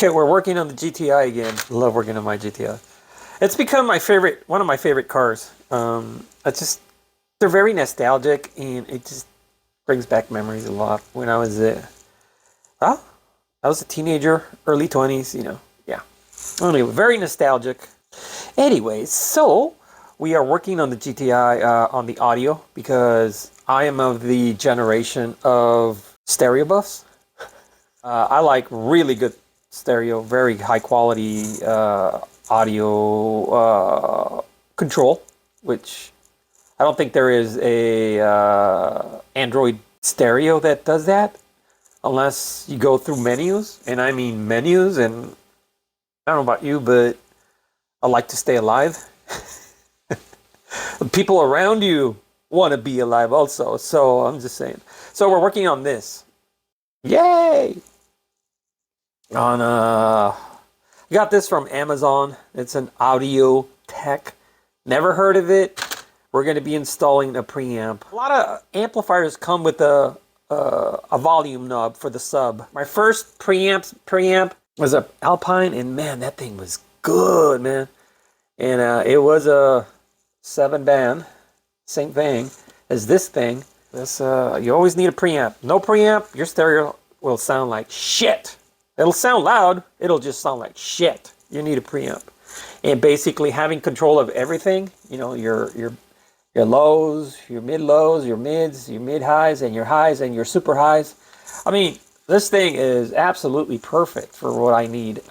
Okay, we're working on the GTI again. Love working on my GTI. It's become my favorite, one of my favorite cars. They're very nostalgic, and it just brings back memories a lot. When I was I was a teenager, early 20s, you know, yeah. Anyway, very nostalgic. Anyway, so we are working on the GTI on the audio because I am of the generation of stereo buffs. I like really good stereo, very high quality audio control, which I don't think there is a Android stereo that does that unless you go through menus, and I mean menus, and I don't know about you, but I like to stay alive. The people around you want to be alive also, so I'm just saying. So we're working on this. Yay! On I got this from Amazon. It's an Audiotek. Never heard of it. We're going to be installing a preamp. A lot of amplifiers come with a volume knob for the sub. My first preamp was a Alpine, and man, that thing was good, man. And it was a 7-band, same thing as this thing. This you always need a preamp. No preamp, your stereo will sound like shit. It'll sound loud, it'll just sound like shit. You need a preamp. And basically having control of everything, you know, your lows, your mid-lows, your mids, your mid-highs, and your super highs. I mean, this thing is absolutely perfect for what I need.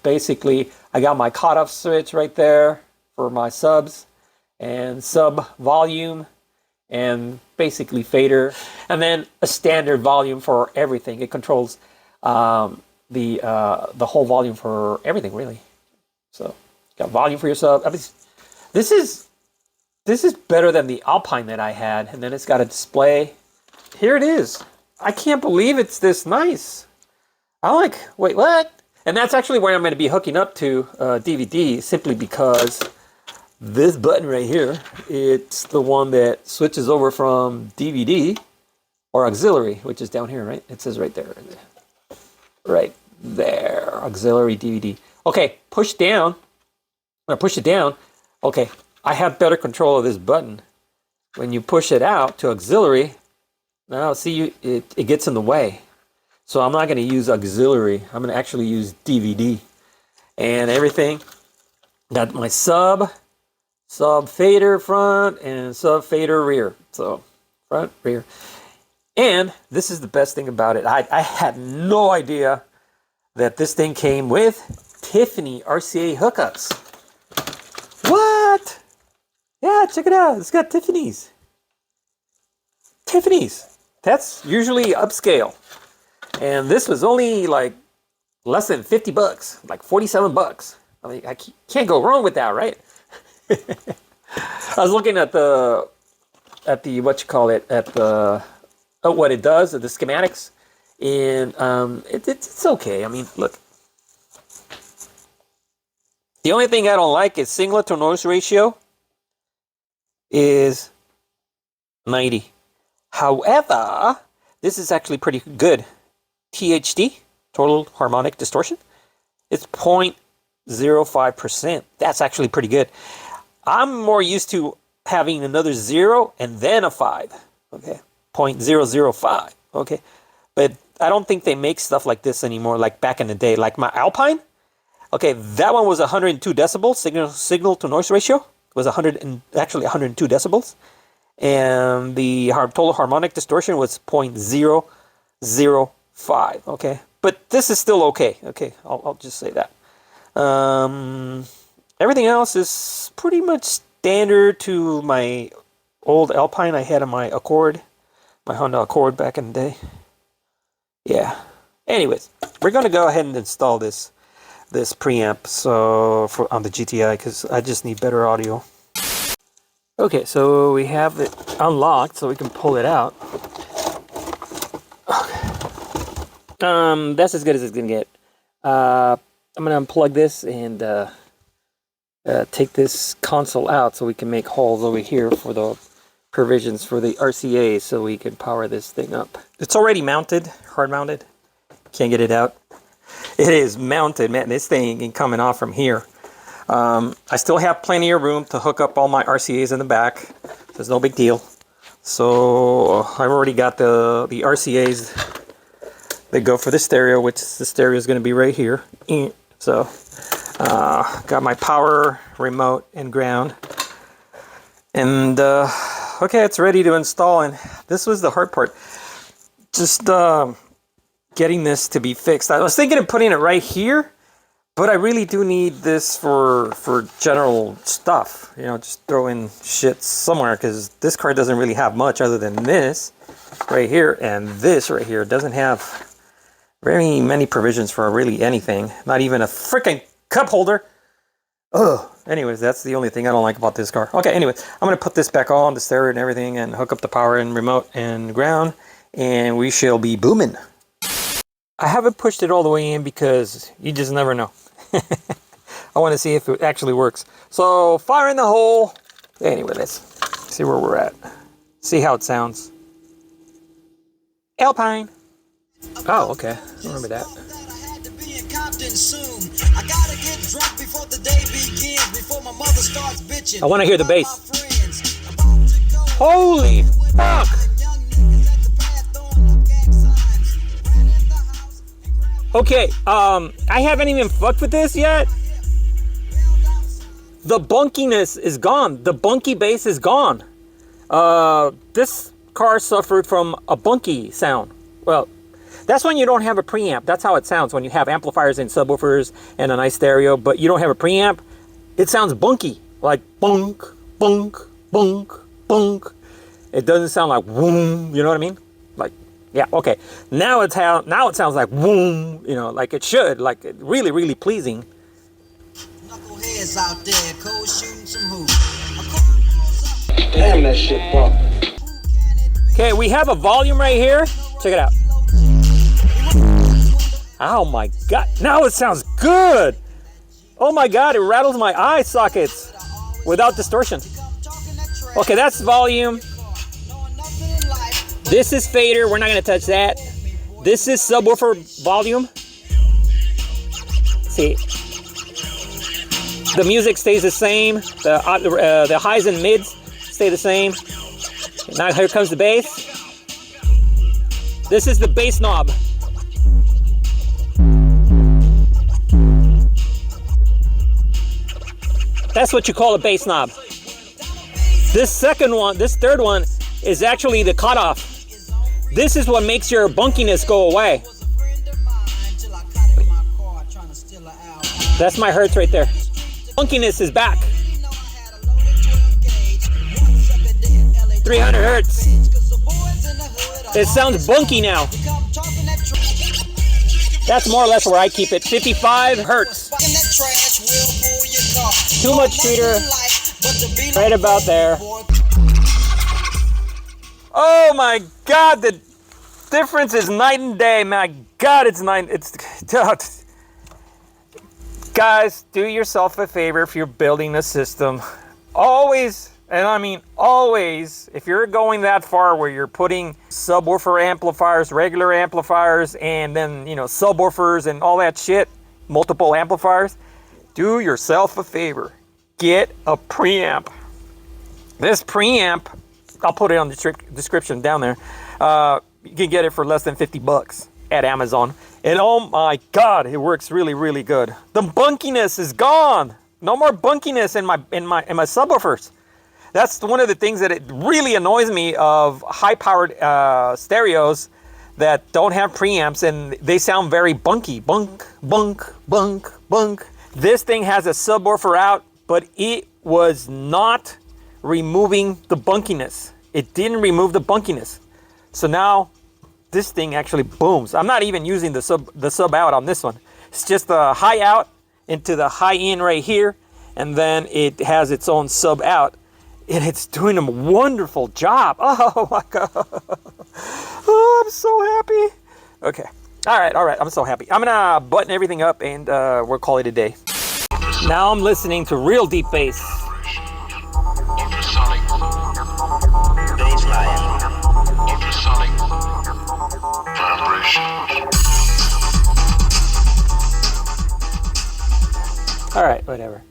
Basically, I got my cutoff switch right there for my subs and sub volume and basically fader, and then a standard volume for everything. It controls the whole volume for everything, really. So, got volume for your sub. I mean, this is better than the Alpine that I had, and then it's got a display. Here it is. I can't believe it's this nice. Wait, what? And that's actually where I'm going to be hooking up to DVD, simply because this button right here, it's the one that switches over from DVD or auxiliary, which is down here, right? It says right there. Right there, auxiliary DVD. Okay, push down. When I push it down, okay, I have better control of this button. When you push it out to auxiliary, now see, it gets in the way. So I'm not going to use auxiliary. I'm going to actually use DVD. And everything. Got my sub fader front, and sub fader rear. So front, rear. And this is the best thing about it. I had no idea that this thing came with Tiffany RCA hookups. What? Yeah, check it out. It's got Tiffany's. That's usually upscale. And this was only like less than 50 bucks, like 47 bucks. I mean, I can't go wrong with that, right? I was looking at what it does, the schematics, and it's okay. I mean, look. The only thing I don't like is signal to noise ratio is 90. However, this is actually pretty good. THD, total harmonic distortion, it's 0.05%. That's actually pretty good. I'm more used to having another 0 and then a 5. Okay, 0.005. Okay, but I don't think they make stuff like this anymore, like back in the day. Like my Alpine, okay, that one was 102 decibels. Signal to noise ratio was 102 decibels. And the total harmonic distortion was 0.005. Okay, but this is still okay. Okay, I'll just say that. Everything else is pretty much standard to my old Alpine I had on my Accord, my Honda Accord back in the day. Yeah. Anyways, we're gonna go ahead and install this preamp on the GTI, because I just need better audio. Okay, so we have it unlocked, so we can pull it out. Okay. That's as good as it's gonna get. I'm gonna unplug this and take this console out so we can make holes over here for the provisions for the RCA, so we can power this thing up. It's already mounted, hard mounted. Can't get it out. it is mounted, man. This thing ain't coming off from here. I still have plenty of room to hook up all my RCAs in the back. There's no big deal. So I've already got the RCAs that go for the stereo, which the stereo is going to be right here. So got my power, remote, and ground. And okay, it's ready to install. And this was the hard part. Just getting this to be fixed. I was thinking of putting it right here, but I really do need this for general stuff. You know, just throw in shit somewhere, because this car doesn't really have much other than this right here and this right here. It doesn't have very many provisions for really anything. Not even a freaking cup holder. Ugh. Anyways, that's the only thing I don't like about this car. Okay, anyways, I'm going to put this back on, the stereo and everything, and hook up the power and remote and ground, and we shall be booming. I haven't pushed it all the way in because you just never know. I want to see if it actually works. So, fire in the hole. Anyway, let's see where we're at. See how it sounds. Alpine. Oh, okay. I remember that. I want to hear the bass. Holy fuck! Okay, I haven't even fucked with this yet. The bunkiness is gone. The bunky bass is gone. This car suffered from a bunky sound. Well, that's when you don't have a preamp. That's how it sounds when you have amplifiers and subwoofers and a nice stereo, but you don't have a preamp. It sounds bunky, like bunk, bunk, bunk, bunk. It doesn't sound like boom. You know what I mean? Like, yeah, okay. Now it sounds like boom. You know, like it should. Like really, really pleasing. Knuckleheads out there, cold shooting some hoops. Damn, that shit bump. Okay, we have a volume right here. Check it out. Oh my god, now it sounds good. Oh my god, it rattles my eye sockets without distortion. Okay, that's volume. This is fader, we're not gonna touch that. This is subwoofer volume. See, the music stays the same. The highs and mids stay the same. Now here comes the bass. This is the bass knob. That's what you call a bass knob. This second one, this third one, is actually the cutoff. This is what makes your bunkiness go away. That's my hertz right there. Bunkiness is back. 300 hertz. It sounds bunky now. That's more or less where I keep it. 55 hertz. Too much tweeter. Right about there. Oh my god, the difference is night and day. My god, it's night. Guys, do yourself a favor if you're building a system. Always, and I mean always, if you're going that far where you're putting subwoofer amplifiers, regular amplifiers, and then, you know, subwoofers and all that shit, multiple amplifiers, do yourself a favor. Get a preamp. This preamp, I'll put it on the description down there. You can get it for less than 50 bucks at Amazon. And oh my god, it works really, really good. The bunkiness is gone. No more bunkiness in my subwoofers. That's one of the things that it really annoys me of high-powered stereos that don't have preamps, and they sound very bunky. Bunk, bunk, bunk, bunk. This thing has a subwoofer out, but it was not removing the bunkiness. It didn't remove the bunkiness. So now this thing actually booms. I'm not even using the sub out on this one. It's just the high out into the high in right here, and then it has its own sub out, and it's doing a wonderful job. Oh my god. Oh, I'm so happy. Okay. All right. I'm so happy. I'm gonna button everything up and we'll call it a day. Now I'm listening to real deep bass. All right, whatever.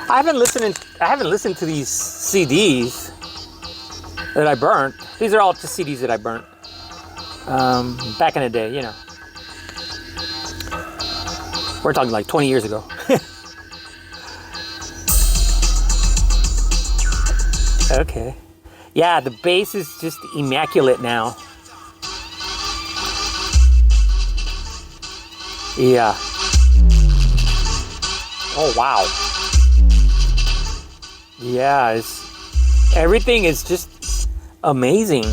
I haven't listened to these CDs that I burnt. These are all just CDs that I burnt back in the day, you know. We're talking like 20 years ago. Okay. Yeah, the bass is just immaculate now. Yeah. Oh, wow. Yeah, everything is just amazing.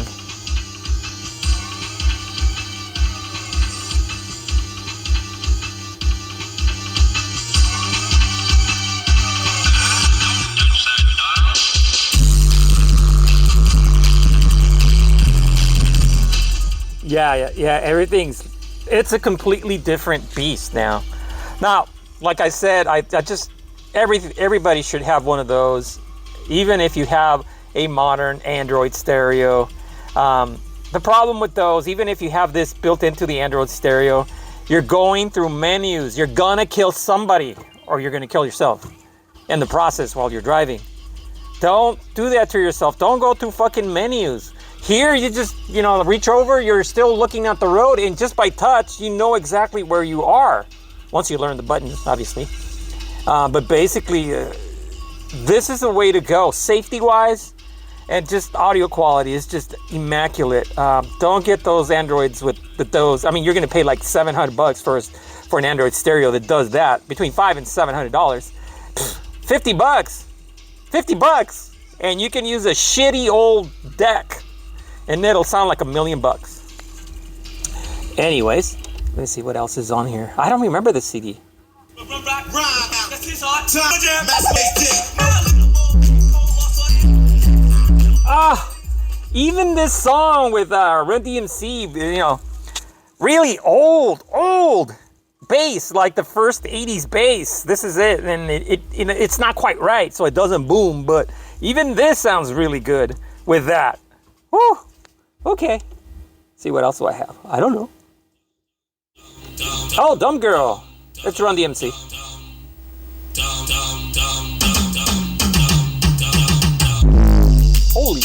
Yeah, it's a completely different beast now. Now, like I said, everybody should have one of those, even if you have a modern Android stereo. The problem with those, even if you have this built into the Android stereo, you're going through menus. You're gonna kill somebody, or you're gonna kill yourself in the process while you're driving. Don't do that to yourself. Don't go through fucking menus. Here, you just, reach over, you're still looking at the road, and just by touch, you know exactly where you are. Once you learn the buttons, obviously. But basically, this is the way to go. Safety-wise, and just audio quality is just immaculate. Don't get those Androids with those. I mean, you're going to pay like $700 for an Android stereo that does that. Between $500 and $700. $50. $50. And you can use a shitty old deck. And it'll sound like $1 million. Anyways, let's see what else is on here. I don't remember the CD. Even this song with Run DMC, really old bass, like the first 80s bass. This is it, and it's not quite right, so it doesn't boom, but even this sounds really good with that. Woo! Okay. See what else do I have? I don't know. Oh, Dumb Girl. Let's Run DMC. Holy.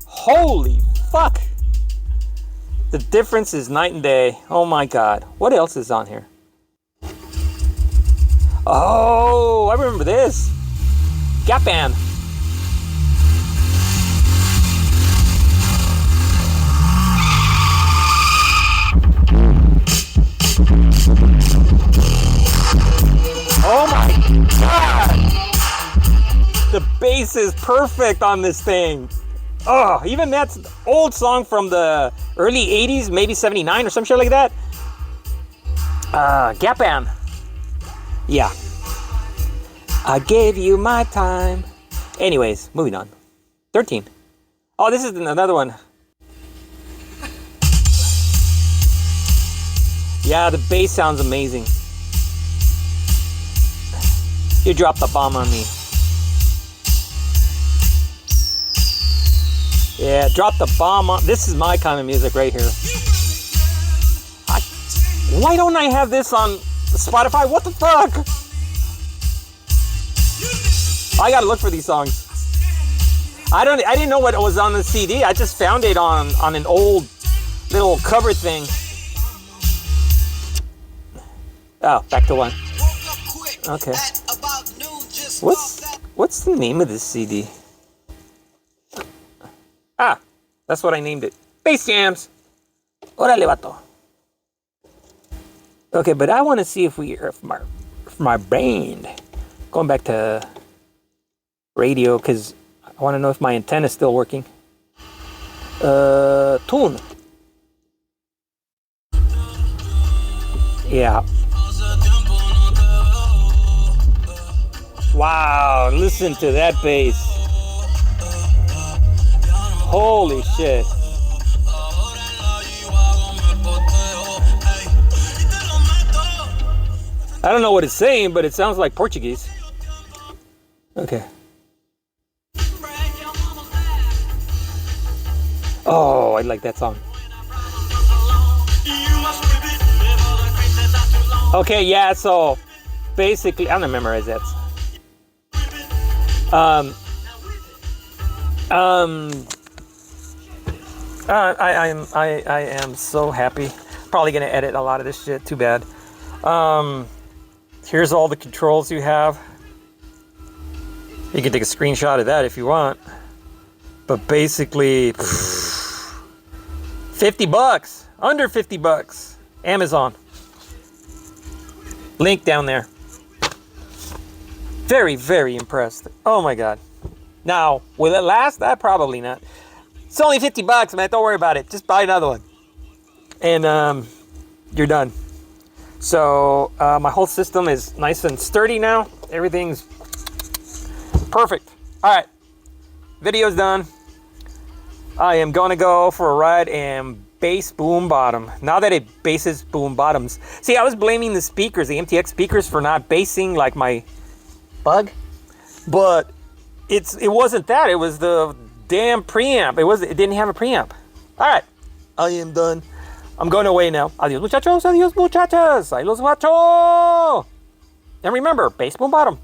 Holy fuck. The difference is night and day. Oh my god. What else is on here? Oh, I remember this. Gap Band. Oh my god! The bass is perfect on this thing. Oh, even that's an old song from the early 80s, maybe 79 or some shit like that. Gap Band. Yeah. I gave you my time. Anyways, moving on. 13. Oh, this is another one. Yeah, the bass sounds amazing. You dropped the bomb on me. Yeah, drop the bomb on. This is my kind of music right here. Why don't I have this on Spotify? What the fuck? I gotta look for these songs. I didn't know what was on the CD. I just found it on an old little cover thing. Oh, back to one. Okay. What's the name of this CD? Ah, that's what I named it. Bass Jams. Órale, vato. Okay, but I want to see if we hear from our brain. Going back to radio, because I want to know if my antenna is still working. Tune. Yeah. Wow, listen to that bass. Holy shit. I don't know what it's saying, but it sounds like Portuguese. Okay. Oh, I like that song. Okay, yeah, so basically, I'm gonna memorize that. I am so happy. Probably gonna edit a lot of this shit. Too bad. Here's all the controls you have. You can take a screenshot of that if you want. But basically, 50 bucks, under 50 bucks. Amazon. Link down there. Very, very impressed. Oh my God. Now, will it last? Probably not. It's only 50 bucks, man. Don't worry about it. Just buy another one. And you're done. So my whole system is nice and sturdy now. Everything's perfect. All right. Video's done. I am going to go for a ride and bass boom bottom. Now that it basses boom bottoms. See, I was blaming the speakers, the MTX speakers, for not bassing like my Bug. But it wasn't that. It was the damn preamp. It didn't have a preamp. All right. I am done. I'm going away now. Adios, muchachos. Adios, muchachas. Adios, macho. And remember, bass boom bottom.